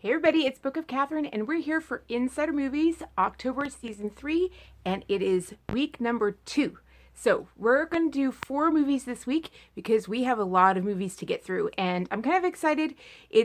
Hey everybody, it's Book of Catherine, and we're here for Insider Movies, October Season 3, and it is week number 2. So we're going to do 4 movies this week because we have a lot of movies to get through, and I'm kind of excited. I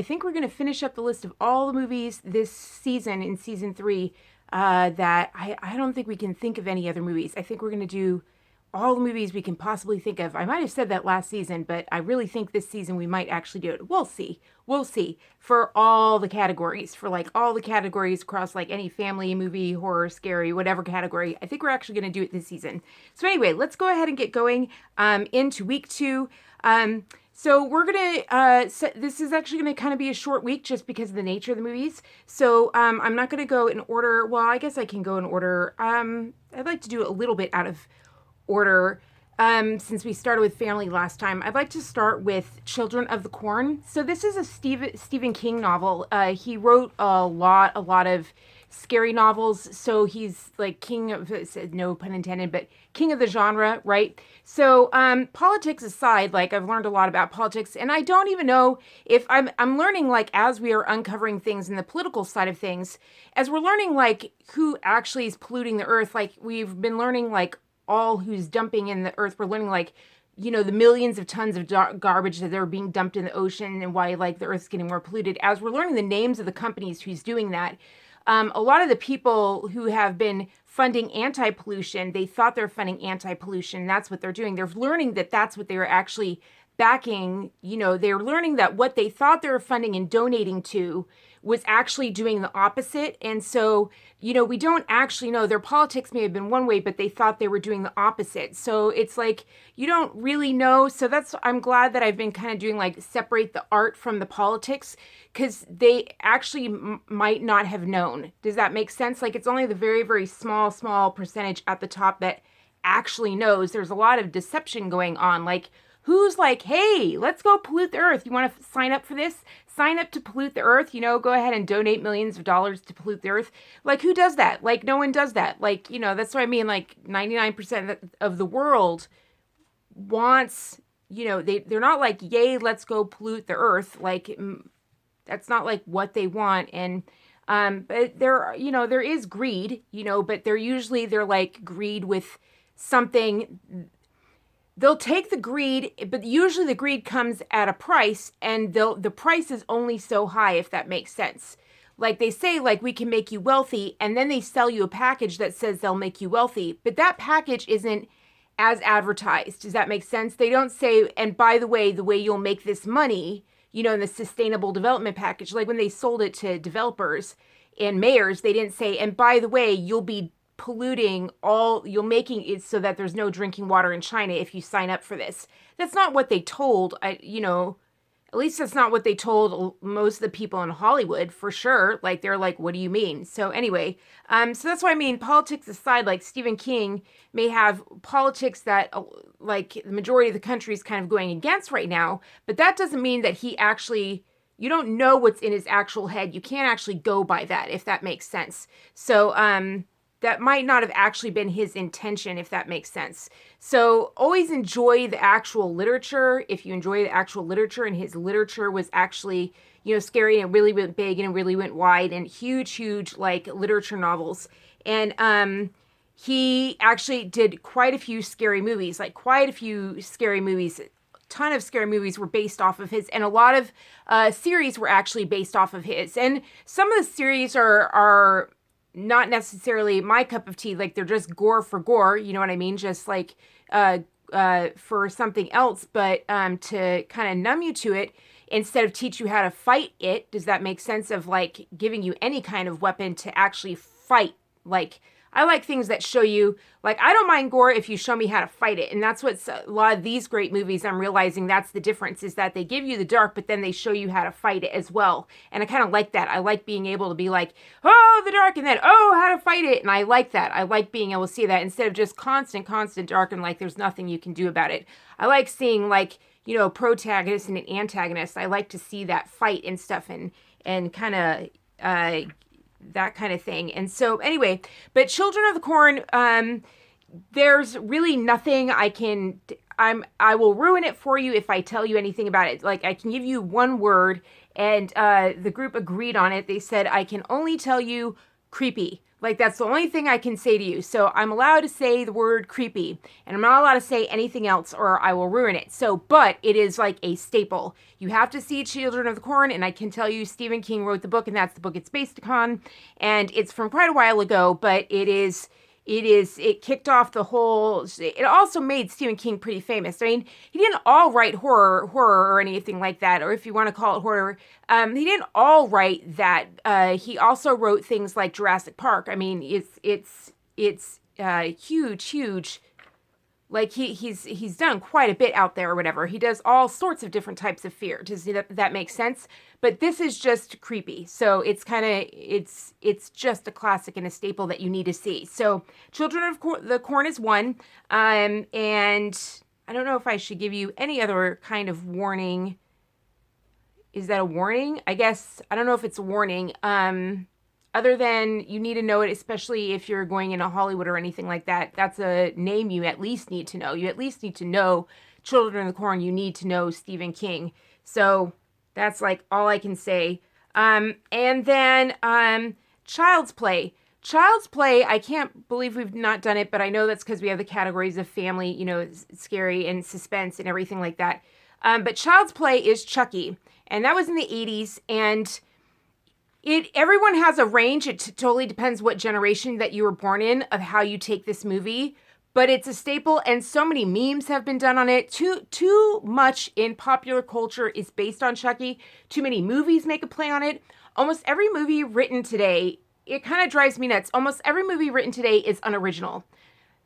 think we're going to finish up the list of all the movies this season in Season 3 that I don't think we can think of any other movies. I think we're going to do all the movies we can possibly think of. I might have said that last season, but I really think this season we might actually do it. We'll see. We'll see. For all the categories, for like all the categories across like any family, movie, horror, scary, whatever category. I think we're actually going to do it this season. So anyway, let's go ahead and get going into week 2. So we're going to, this is actually going to kind of be a short week just because of the nature of the movies. So I'm not going to go in order. Well, I guess I can go in order. I'd like to do a little bit out of order since we started with family last time. I'd like to start with Children of the Corn. So this is a Stephen King novel. He wrote a lot of scary novels, so he's like king of, no pun intended, but king of the genre, right? So politics aside, like I've learned a lot about politics, and I don't even know if I'm learning, like, as we are uncovering things in the political side of things, as we're learning like who actually is polluting the earth. Like we've been learning like all who's dumping in the earth. We're learning like, you know, the millions of tons of garbage that are being dumped in the ocean and why like the earth's getting more polluted. As we're learning the names of the companies who's doing that, a lot of the people who have been funding anti-pollution, they thought they're funding anti-pollution. That's what they're doing. They're learning that that's what they were actually backing. You know, they're learning that what they thought they were funding and donating to was actually doing the opposite. And so, you know, we don't actually know. Their politics may have been one way, but they thought they were doing the opposite. So it's like, you don't really know. So I'm glad that I've been kind of doing like separate the art from the politics, because they actually might not have known. Does that make sense? Like it's only the very, very small percentage at the top that actually knows. There's a lot of deception going on. Like, who's like, hey, let's go pollute the earth. You want to sign up for this? Sign up to pollute the earth, you know, go ahead and donate millions of dollars to pollute the earth. Like, who does that? Like, no one does that. Like, you know, that's what I mean. Like 99% of the world wants, you know, they're not like, yay, let's go pollute the earth. Like, that's not like what they want. And, but there, you know, there is greed, you know, but they're like greed with something. They'll take the greed, but usually the greed comes at a price, and the price is only so high, if that makes sense. Like they say, like, we can make you wealthy, and then they sell you a package that says they'll make you wealthy, but that package isn't as advertised. Does that make sense? They don't say, and by the way you'll make this money, you know, in the sustainable development package, like when they sold it to developers and mayors, they didn't say, and by the way, you'll be polluting you're making it so that there's no drinking water in China if you sign up for this. That's not what they told. You know, at least that's not what they told most of the people in Hollywood, for sure. Like, they're like, what do you mean? So anyway, so that's what I mean. Politics aside, like Stephen King may have politics that like the majority of the country is kind of going against right now, but that doesn't mean that you don't know what's in his actual head. You can't actually go by that, if that makes sense. So, that might not have actually been his intention, if that makes sense. So always enjoy the actual literature. If you enjoy the actual literature, and his literature was actually, you know, scary and really went big and really went wide, and huge, like, literature novels. And he actually did quite a few scary movies, ton of scary movies were based off of his, and a lot of series were actually based off of his. And some of the series are not necessarily my cup of tea. Like, they're just gore for gore, you know what I mean? Just like for something else, but to kind of numb you to it instead of teach you how to fight it. Does that make sense? Of like giving you any kind of weapon to actually fight. Like, I like things that show you, like, I don't mind gore if you show me how to fight it. And that's what's a lot of these great movies, I'm realizing that's the difference, is that they give you the dark, but then they show you how to fight it as well. And I kind of like that. I like being able to be like, oh, the dark, and then, oh, how to fight it. And I like that. I like being able to see that instead of just constant dark and like there's nothing you can do about it. I like seeing, like, you know, protagonist and an antagonist. I like to see that fight and stuff, and kind of that kind of thing. And so anyway, but Children of the Corn, there's really nothing I can I will ruin it for you if I tell you anything about it. Like, I can give you one word, and the group agreed on it. They said I can only tell you creepy. Like, that's the only thing I can say to you. So I'm allowed to say the word creepy, and I'm not allowed to say anything else or I will ruin it. So, but it is like a staple. You have to see Children of the Corn, and I can tell you Stephen King wrote the book, and that's the book it's based upon. And it's from quite a while ago, but it kicked off the whole, it also made Stephen King pretty famous. I mean, he didn't all write horror or anything like that, or if you want to call it horror, he didn't all write that. He also wrote things like Jurassic Park. I mean, it's huge. Like he's done quite a bit out there or whatever. He does all sorts of different types of fear. Does that make sense? But this is just creepy. So it's kind of, it's just a classic and a staple that you need to see. So Children of the Corn is one. And I don't know if I should give you any other kind of warning. Is that a warning? I guess, I don't know if it's a warning. Other than you need to know it, especially if you're going into Hollywood or anything like that. That's a name you at least need to know. You at least need to know Children of the Corn. You need to know Stephen King. So that's like all I can say. And then Child's Play. Child's Play, I can't believe we've not done it, but I know that's because we have the categories of family, you know, scary and suspense and everything like that. But Child's Play is Chuckie. And that was in the 80s. And everyone has a range. It totally depends what generation that you were born in of how you take this movie, but it's a staple, and so many memes have been done on it. Too much in popular culture is based on Chuckie. Too many movies make a play on it. Almost every movie written today, it kind of drives me nuts. Almost every movie written today is unoriginal.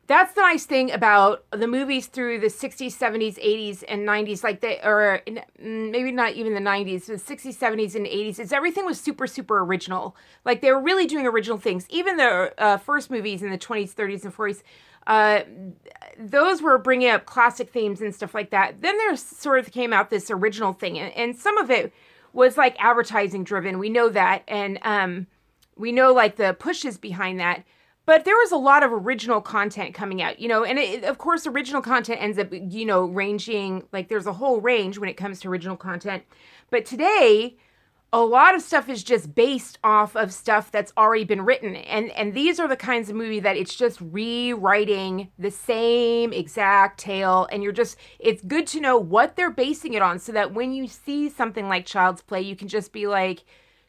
That's the nice thing about the movies through the 60s, 70s, 80s, and 90s, or maybe not even the 90s, the 60s, 70s, and 80s, is everything was super, super original. Like, they were really doing original things. Even the first movies in the 20s, 30s, and 40s, those were bringing up classic themes and stuff like that. Then there sort of came out this original thing, and some of it was, like, advertising driven. We know that, and we know, like, the pushes behind that. But there was a lot of original content coming out, you know, and of course, original content ends up, you know, ranging, like there's a whole range when it comes to original content. But today, a lot of stuff is just based off of stuff that's already been written. And these are the kinds of movie that it's just rewriting the same exact tale. And it's good to know what they're basing it on so that when you see something like Child's Play, you can just be like,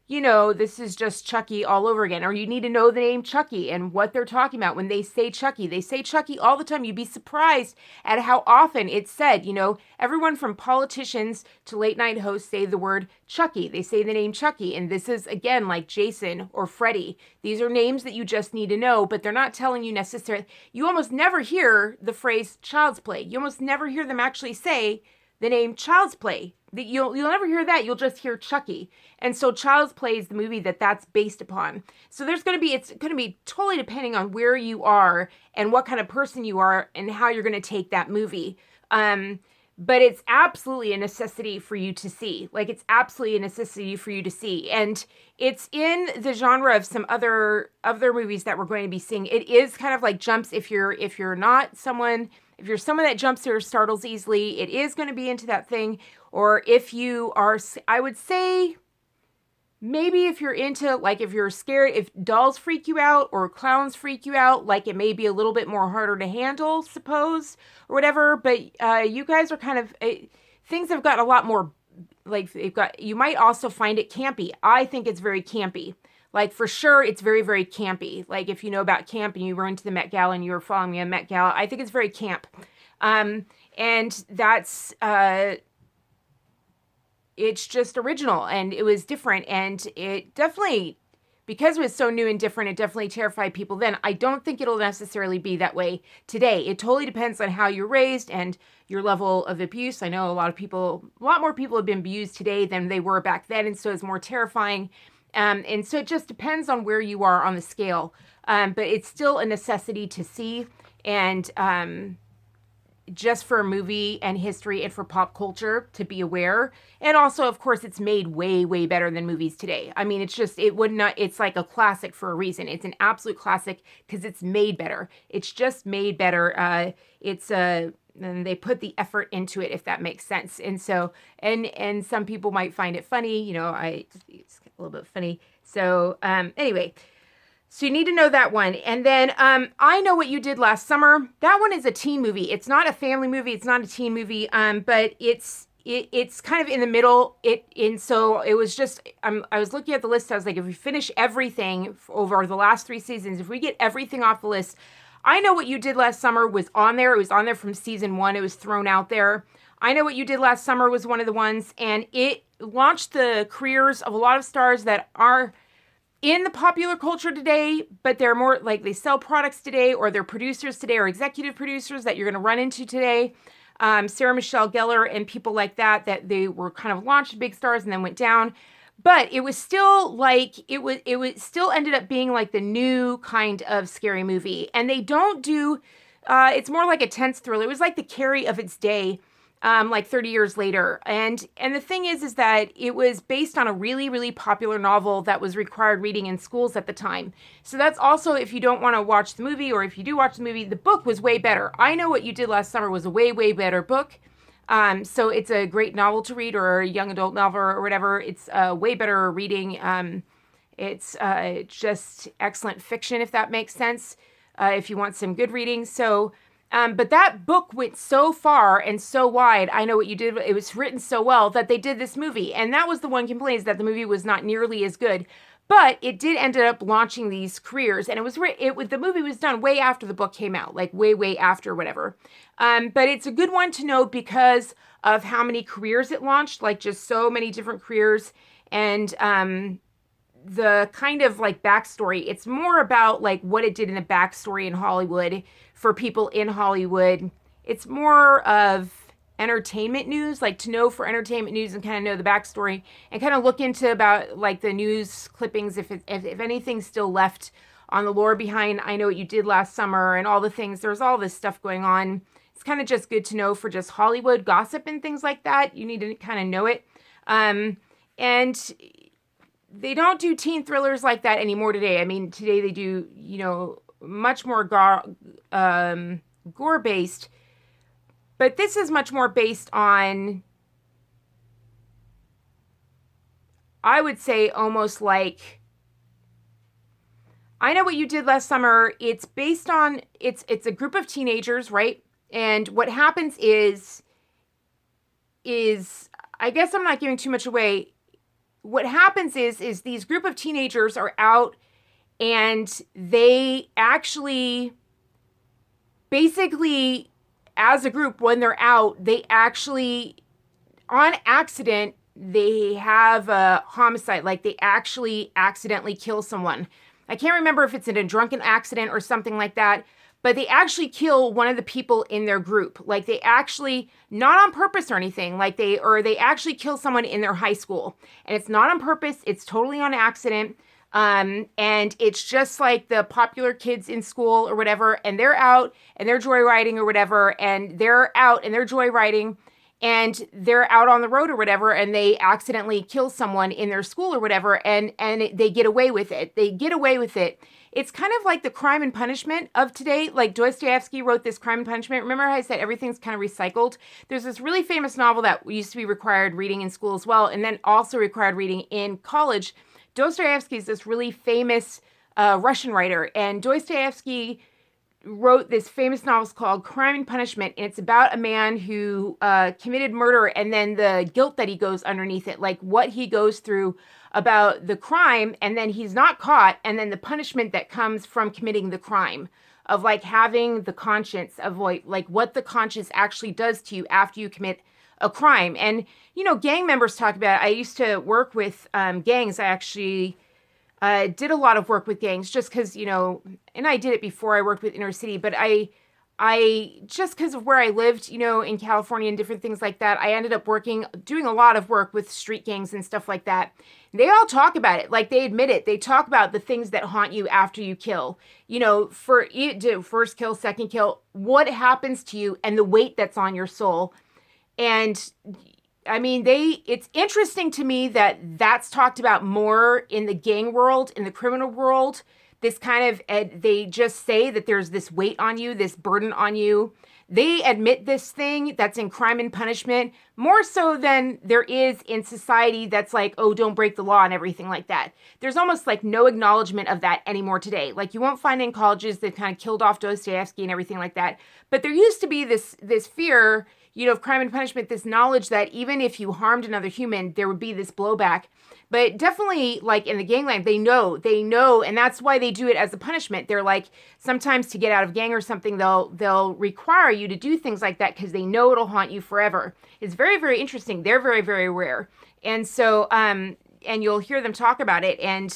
you know, this is just Chuckie all over again. Or you need to know the name Chuckie and what they're talking about when they say Chuckie. They say Chuckie all the time. You'd be surprised at how often it's said. You know, everyone from politicians to late night hosts say the word Chuckie. They say the name Chuckie. And this is, again, like Jason or Freddy. These are names that you just need to know, but they're not telling you necessarily. You almost never hear the phrase Child's Play. You almost never hear them actually say the name Child's Play. You'll never hear that. You'll just hear Chuckie. And so Child's Play is the movie that's based upon. So it's going to be totally depending on where you are and what kind of person you are and how you're going to take that movie. But it's absolutely a necessity for you to see. Like, it's absolutely a necessity for you to see. And it's in the genre of some other movies that we're going to be seeing. It is kind of like jumps if you're someone that jumps or startles easily, it is going to be into that thing. Or if you are, I would say, maybe if you're into, like, if you're scared, if dolls freak you out or clowns freak you out, like, it may be a little bit more harder to handle, suppose, or whatever. But you guys are kind of, things have got a lot more, like, you might also find it campy. I think it's very campy. Like, for sure, it's very, very campy. Like, if you know about camp and you were into the Met Gala and you were following me at Met Gala, I think it's very camp. And that's, it's just original, and it was different, and it definitely, because it was so new and different, it definitely terrified people then. I don't think it'll necessarily be that way today. It totally depends on how you're raised and your level of abuse. I know a lot more people have been abused today than they were back then, and so it's more terrifying. And so it just depends on where you are on the scale. But it's still a necessity to see, and just for a movie and history and for pop culture to be aware. And also, of course, it's made way, way better than movies today. I mean, it's like a classic for a reason. It's an absolute classic because it's made better. It's just made better. and they put the effort into it, if that makes sense. And so, and some people might find it funny, you know, it's a little bit funny. So, anyway, so you need to know that one. And then, I Know What You Did Last Summer. That one is a teen movie. It's not a family movie. It's not a teen movie. But it's kind of in the middle. And so it was just, I was looking at the list. I was like, if we finish everything over the last 3 seasons, if we get everything off the list, I Know What You Did Last Summer was on there. It was on there from season 1. It was thrown out there. I Know What You Did Last Summer was one of the ones, and it launched the careers of a lot of stars that are in the popular culture today, but they're more like they sell products today, or they're producers today, or executive producers that you're going to run into today. Sarah Michelle Gellar and people like that they were kind of launched big stars and then went down. But it was still like, it was still ended up being like the new kind of scary movie. And they don't do, it's more like a tense thriller. It was like the Carrie of its day, like 30 years later. And the thing is that it was based on a really, really popular novel that was required reading in schools at the time. So that's also, if you don't want to watch the movie, or if you do watch the movie, the book was way better. I Know What You Did Last Summer was a way, way better book. So it's a great novel to read, or a young adult novel, or whatever. It's way better reading. It's just excellent fiction, if that makes sense, if you want some good reading. So, but that book went so far and so wide. I Know What You Did. It was written so well that they did this movie. And that was the one complaint, is that the movie was not nearly as good. But it did end up launching these careers, and the movie was done way after the book came out, like way after, whatever. But it's a good one to know because of how many careers it launched, like just so many different careers, and the kind of like backstory. It's more about like what it did in the backstory in Hollywood for people in Hollywood. It's more of entertainment news, like to know for entertainment news and kind of know the backstory and kind of look into about like the news clippings, if anything's still left on the lore behind I Know What You Did Last Summer and all the things. There's all this stuff going on. It's kind of just good to know for just Hollywood gossip and things like that. You need to kind of know it. And they don't do teen thrillers like that anymore today. I mean, today they do, you know, much more gore-based. But this is much more based on, I would say, almost like I Know What You Did Last Summer. It's based on, it's a group of teenagers, right? And what happens is I guess I'm not giving too much away. What happens is these group of teenagers are out, and they actually basically, as a group, when they're out, they actually, on accident, they have a homicide. Like they actually accidentally kill someone. I can't remember if it's in a drunken accident or something like that, but they actually kill one of the people in their group. Like they actually, not on purpose or anything, like they actually kill someone in their high school. And it's not on purpose. It's totally on accident. And it's just like the popular kids in school or whatever, and they're out and they're joyriding or whatever, and they're out and they're joyriding and they're out on the road or whatever, and they accidentally kill someone in their school or whatever, and they get away with it. They get away with it. It's kind of like the Crime and Punishment of today. Like Dostoevsky wrote this Crime and Punishment. Remember how I said everything's kind of recycled? There's this really famous novel that used to be required reading in school as well, and then also required reading in college. Dostoevsky is this really famous Russian writer, and Dostoevsky wrote this famous novel called Crime and Punishment, and it's about a man who committed murder, and then the guilt that he goes underneath it, like what he goes through about the crime, and then he's not caught, and then the punishment that comes from committing the crime, of like having the conscience of like what the conscience actually does to you after you commit a crime. And, you know, gang members talk about it. I used to work with gangs. I actually did a lot of work with gangs just because, you know, and I did it before I worked with inner city, but I just because of where I lived, you know, in California and different things like that, I ended up doing a lot of work with street gangs and stuff like that. They all talk about it. Like they admit it. They talk about the things that haunt you after you kill, you know, for first kill, second kill, what happens to you and the weight that's on your soul. And I mean, it's interesting to me that that's talked about more in the gang world, in the criminal world. This kind of, they just say that there's this weight on you, this burden on you they admit this thing that's in Crime and Punishment more so than there is in society that's like, oh, don't break the law and everything like that. There's almost like no acknowledgement of that anymore today. Like you won't find in colleges that kind of killed off Dostoevsky and everything like that. But there used to be this fear, of Crime and Punishment, this knowledge that even if you harmed another human, there would be this blowback. But definitely, like in the gangland, they know, and that's why they do it as a punishment. They're like, sometimes to get out of gang or something, they'll require you to do things like that because they know it'll haunt you forever. It's very, very interesting. They're very, very rare, and so and you'll hear them talk about it, and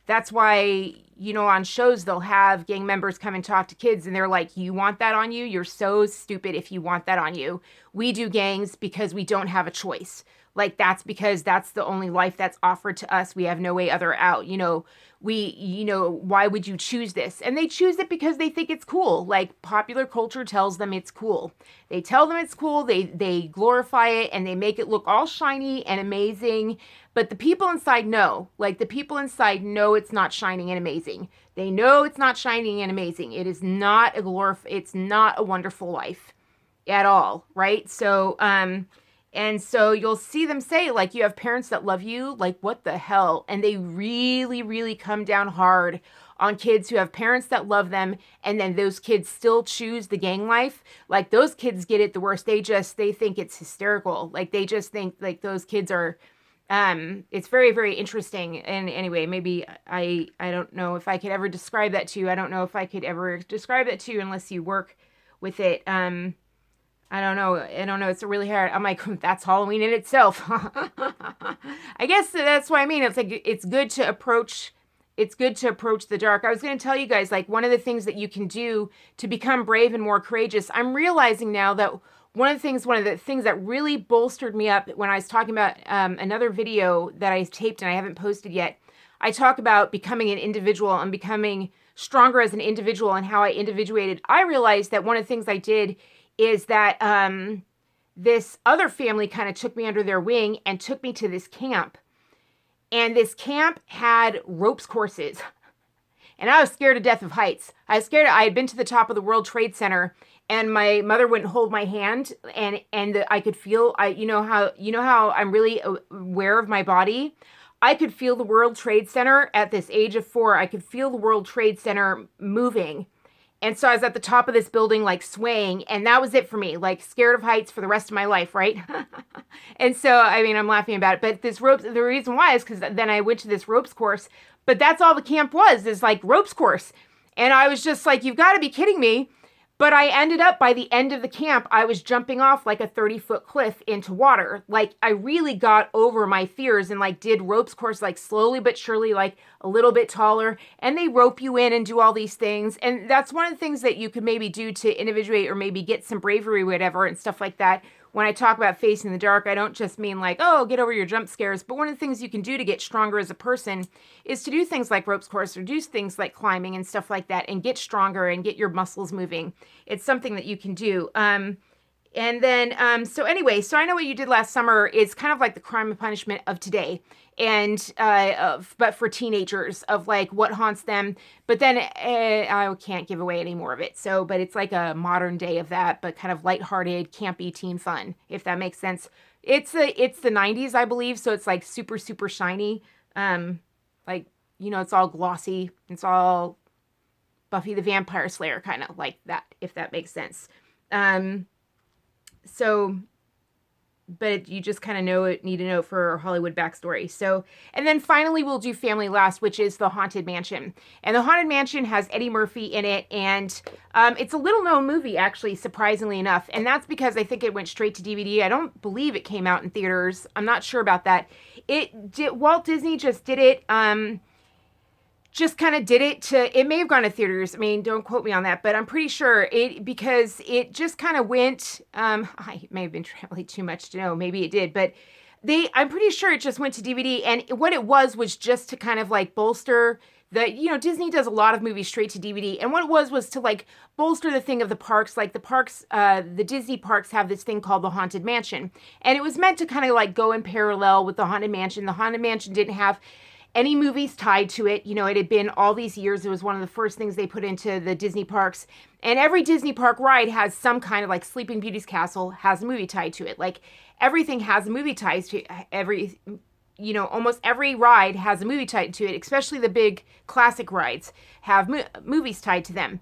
that's why on shows they'll have gang members come and talk to kids, and they're like, "You want that on you? You're so stupid if you want that on you. We do gangs because we don't have a choice." Like, that's because that's the only life that's offered to us. We have no way other out. Why would you choose this? And they choose it because they think it's cool. Like, popular culture tells them it's cool. They tell them it's cool. They glorify it and they make it look all shiny and amazing. But the people inside know. Like, the people inside know it's not shining and amazing. They know it's not shining and amazing. It is not it's not a wonderful life at all, right? So, and so you'll see them say, like, you have parents that love you, like, what the hell? And they really, really come down hard on kids who have parents that love them, and then those kids still choose the gang life. Like, those kids get it the worst. They think it's hysterical. Like, they just think, like, those kids are, it's very, very interesting. And anyway, maybe I don't know if I could ever describe that to you. I don't know if I could ever describe that to you unless you work with it. I don't know. It's really hard. I'm like, that's Halloween in itself. I guess that's what I mean. It's like, it's good to approach the dark. I was going to tell you guys, like, one of the things that you can do to become brave and more courageous. I'm realizing now that one of the things that really bolstered me up when I was talking about another video that I taped and I haven't posted yet, I talk about becoming an individual and becoming stronger as an individual and how I individuated. I realized that one of the things I did is that this other family kind of took me under their wing and took me to this camp. And this camp had ropes courses. And I was scared to death of heights. I had been to the top of the World Trade Center, and my mother wouldn't hold my hand, and I could feel, you know how I'm really aware of my body? I could feel the World Trade Center at this age of 4. I could feel the World Trade Center moving. And so I was at the top of this building, like, swaying, and that was it for me, like, scared of heights for the rest of my life, right? And so, I mean, I'm laughing about it, but the reason why is because then I went to this ropes course, but that's all the camp was, is like ropes course. And I was just like, you've got to be kidding me. But I ended up, by the end of the camp, I was jumping off like a 30-foot cliff into water. Like, I really got over my fears and, like, did ropes course, like, slowly but surely, like, a little bit taller. And they rope you in and do all these things. And that's one of the things that you could maybe do to individuate or maybe get some bravery, whatever, and stuff like that. When I talk about facing the dark, I don't just mean like, oh, get over your jump scares. But one of the things you can do to get stronger as a person is to do things like ropes course or do things like climbing and stuff like that and get stronger and get your muscles moving. It's something that you can do. And then, so anyway, so I Know What You Did Last Summer is kind of like the Crime and Punishment of today. And, but for teenagers, of like what haunts them. But then I can't give away any more of it. So, but it's like a modern day of that, but kind of lighthearted, campy teen fun, if that makes sense. It's the 90s, I believe. So it's like super, super shiny. Like, it's all glossy. It's all Buffy the Vampire Slayer, kind of like that, if that makes sense. So, but you just kind of need to know for Hollywood backstory. So, and then finally we'll do family last, which is The Haunted Mansion. And The Haunted Mansion has Eddie Murphy in it, and it's a little known movie, actually, surprisingly enough. And that's because I think it went straight to DVD. I don't believe it came out in theaters. I'm not sure about that. Walt Disney just did it. It may have gone to theaters. I mean, don't quote me on that, but I'm pretty sure because it just kind of went, I may have been traveling too much to know, maybe it did, but I'm pretty sure it just went to DVD, and what it was just to kind of like bolster Disney does a lot of movies straight to DVD, and what it was to like bolster the thing of the parks. Like the Disney parks have this thing called the Haunted Mansion, and it was meant to kind of like go in parallel with the Haunted Mansion. The Haunted Mansion didn't have any movies tied to it. You know, it had been all these years. It was one of the first things they put into the Disney parks. And every Disney park ride has some kind of, like, Sleeping Beauty's castle has a movie tied to it. Like, everything has a movie tied to it. Almost every ride has a movie tied to it, especially the big classic rides have movies tied to them.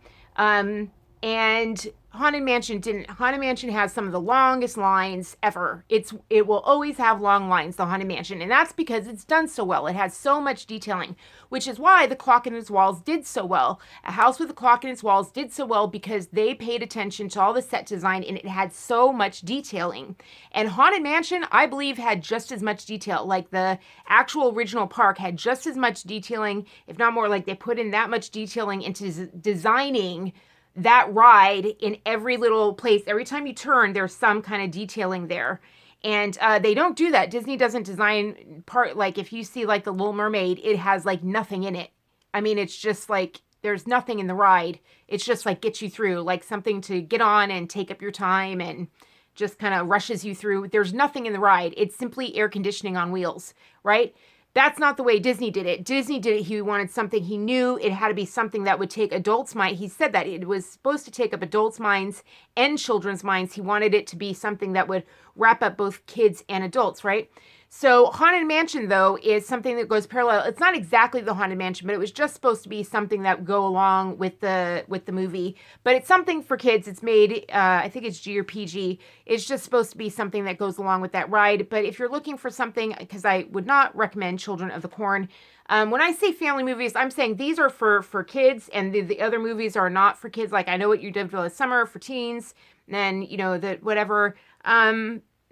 And Haunted Mansion didn't. Haunted Mansion has some of the longest lines ever. It will always have long lines, the Haunted Mansion, and that's because it's done so well. It has so much detailing, which is why The Clock in Its Walls did so well. A House with a Clock in Its Walls did so well because they paid attention to all the set design, and it had so much detailing. And Haunted Mansion, I believe, had just as much detail. Like, the actual original park had just as much detailing, if not more. Like, they put in that much detailing into designing that ride in every little place. Every time you turn, there's some kind of detailing there. And they don't do that. Disney doesn't design like, if you see, like, the Little Mermaid, it has, like, nothing in it. I mean, it's just like, there's nothing in the ride. It's just, like, gets you through, like, something to get on and take up your time and just kind of rushes you through. There's nothing in the ride. It's simply air conditioning on wheels, right? That's not the way Disney did it. Disney did it. He wanted something. He knew it had to be something that would take adults' minds. He said that it was supposed to take up adults' minds and children's minds. He wanted it to be something that would wrap up both kids and adults, right? So Haunted Mansion, though, is something that goes parallel. It's not exactly the Haunted Mansion, but it was just supposed to be something that would go along with the movie. But it's something for kids. It's made, I think it's G or PG. It's just supposed to be something that goes along with that ride. But if you're looking for something, because I would not recommend Children of the Corn. When I say family movies, I'm saying these are for kids, and the other movies are not for kids. Like, I Know What You Did Last Summer for teens, and then, the whatever.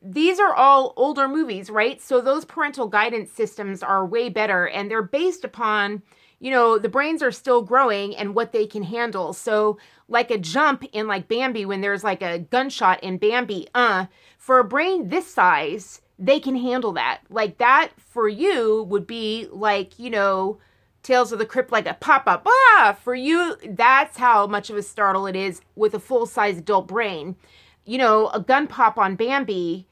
These are all older movies, right? So those parental guidance systems are way better, and they're based upon, the brains are still growing and what they can handle. So, like, a jump in, like, Bambi, when there's, like, a gunshot in Bambi, for a brain this size, they can handle that. Like, that for you would be like, Tales of the Crypt, like a pop-up. For you, that's how much of a startle it is with a full-size adult brain. A gun pop on Bambi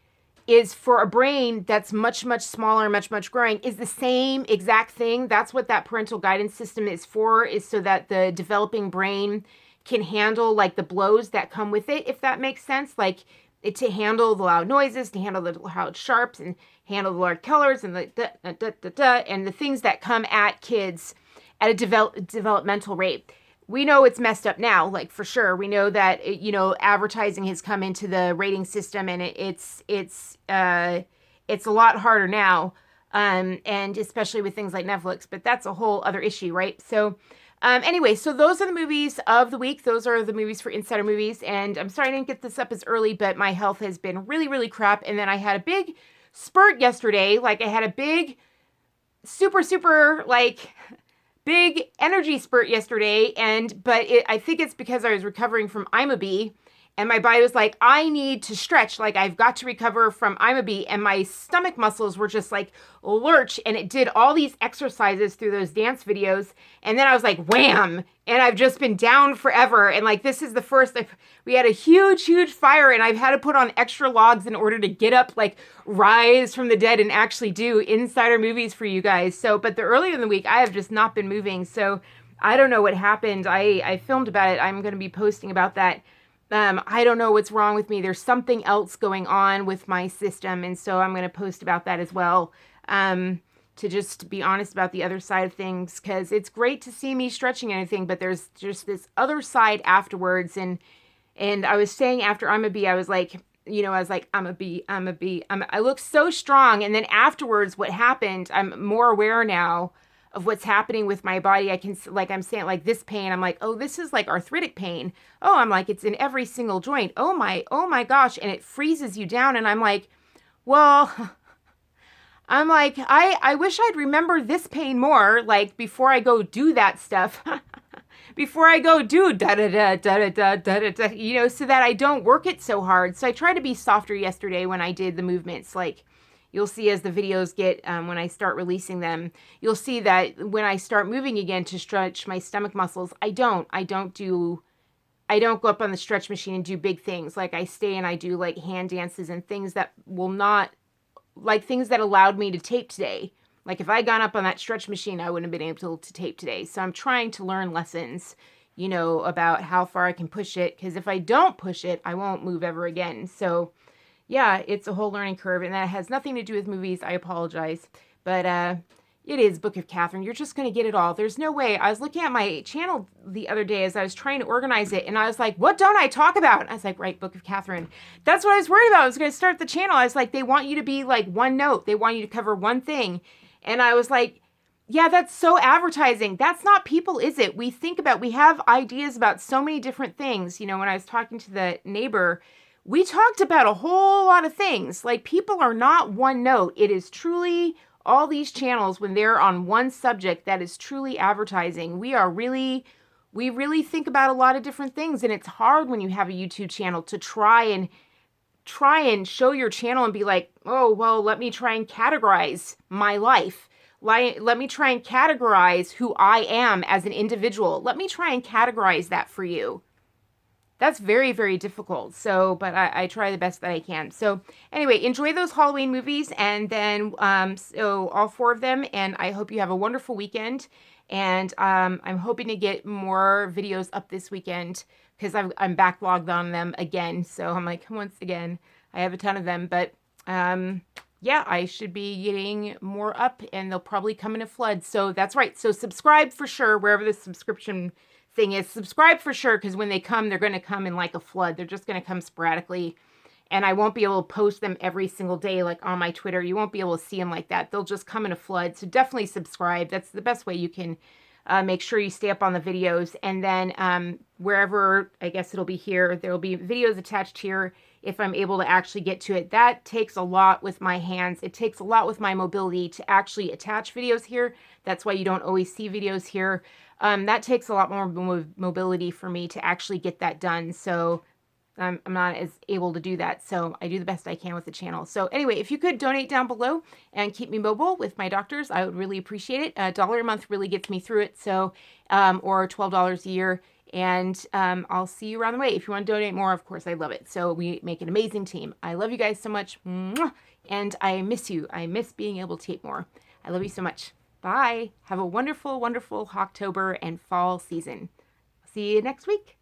is, for a brain that's much, much smaller, much, much growing, is the same exact thing. That's what that parental guidance system is for, is so that the developing brain can handle, like, the blows that come with it, if that makes sense. Like, to handle the loud noises, to handle the loud sharps, and handle the loud colors, and and the things that come at kids at a developmental rate. We know it's messed up now, like, for sure. We know that, advertising has come into the rating system, and it's a lot harder now, and especially with things like Netflix. But that's a whole other issue, right? So, anyway, so those are the movies of the week. Those are the movies for Insider Movies. And I'm sorry I didn't get this up as early, but my health has been really, really crap. And then I had a big spurt yesterday. Like, I had a big, super, super, like, big energy spurt yesterday, but I think it's because I was recovering from IMAB, and my body was like, I need to stretch, like, I've got to recover from IMAB, and my stomach muscles were just like lurch, and it did all these exercises through those dance videos, and then I was like, wham, and I've just been down forever, and, like, this is the first, we had a huge, huge fire, and I've had to put on extra logs in order to get up, like, rise from the dead and actually do Insider Movies for you guys. So, but the earlier in the week, I have just not been moving, so I don't know what happened. I filmed about it. I'm going to be posting about that. I don't know what's wrong with me. There's something else going on with my system, and so I'm going to post about that as well, to just be honest about the other side of things, because it's great to see me stretching and anything, but there's just this other side afterwards, and I was saying after I'm a bee, I was like, I'm a bee. I look so strong, and then afterwards, what happened, I'm more aware now of what's happening with my body. I can, like, I'm saying, like, this pain, I'm like, oh, this is like arthritic pain. Oh, I'm like, it's in every single joint. Oh my gosh. And it freezes you down. And I'm like, well, I wish I'd remember this pain more, like, before I go do that stuff, before I go do da-da-da, so that I don't work it so hard. So I tried to be softer yesterday when I did the movements. Like, you'll see as the videos get, when I start releasing them, you'll see that when I start moving again to stretch my stomach muscles, I don't go up on the stretch machine and do big things. Like, I stay and I do, like, hand dances and things that will not, like, things that allowed me to tape today. Like if I gone up on that stretch machine, I wouldn't have been able to tape today. So I'm trying to learn lessons, you know, about how far I can push it. Because if I don't push it, I won't move ever again. So yeah, it's a whole learning curve, and that has nothing to do with movies. I apologize. But it is Book of Catherine. You're just going to get it all. There's no way. I was looking at my channel the other day as I was trying to organize it, and I was like, what don't I talk about? And I was like, right, Book of Catherine. That's what I was worried about. I was going to start the channel. I was like, they want you to be like one note. They want you to cover one thing. And I was like, yeah, that's so advertising. That's not people, is it? We have ideas about so many different things. You know, when I was talking to the neighbor, we talked about a whole lot of things. Like, people are not one note. It is truly all these channels, when they're on one subject, that is truly advertising. We really think about a lot of different things, and it's hard when you have a YouTube channel to try and show your channel and be like, oh, well, let me try and categorize my life. Let me try and categorize who I am as an individual. Let me try and categorize that for you. That's very, very difficult. So, but I try the best that I can. So anyway, enjoy those Halloween movies, and then so all 4 of them. And I hope you have a wonderful weekend. And I'm hoping to get more videos up this weekend because I'm backlogged on them again. So I'm like, once again, I have a ton of them. But yeah, I should be getting more up, and they'll probably come in a flood. So that's right. So subscribe for sure, wherever the subscription thing is. Subscribe for sure, because when they come, they're going to come in like a flood. They're just going to come sporadically, and I won't be able to post them every single day like on my Twitter. You won't be able to see them like that. They'll just come in a flood. So definitely subscribe. That's the best way you can make sure you stay up on the videos. And then wherever, I guess it'll be here, there will be videos attached here if I'm able to actually get to it. That takes a lot with my hands. It takes a lot with my mobility to actually attach videos here. That's why you don't always see videos here. That takes a lot more mobility for me to actually get that done. So I'm not as able to do that. So I do the best I can with the channel. So anyway, if you could donate down below and keep me mobile with my doctors, I would really appreciate it. $1 a month really gets me through it. So, or $12 a year. And I'll see you around the way. If you want to donate more, of course, I love it. So we make an amazing team. I love you guys so much. Mwah! And I miss you. I miss being able to tape more. I love you so much. Bye. Have a wonderful, wonderful October and fall season. See you next week.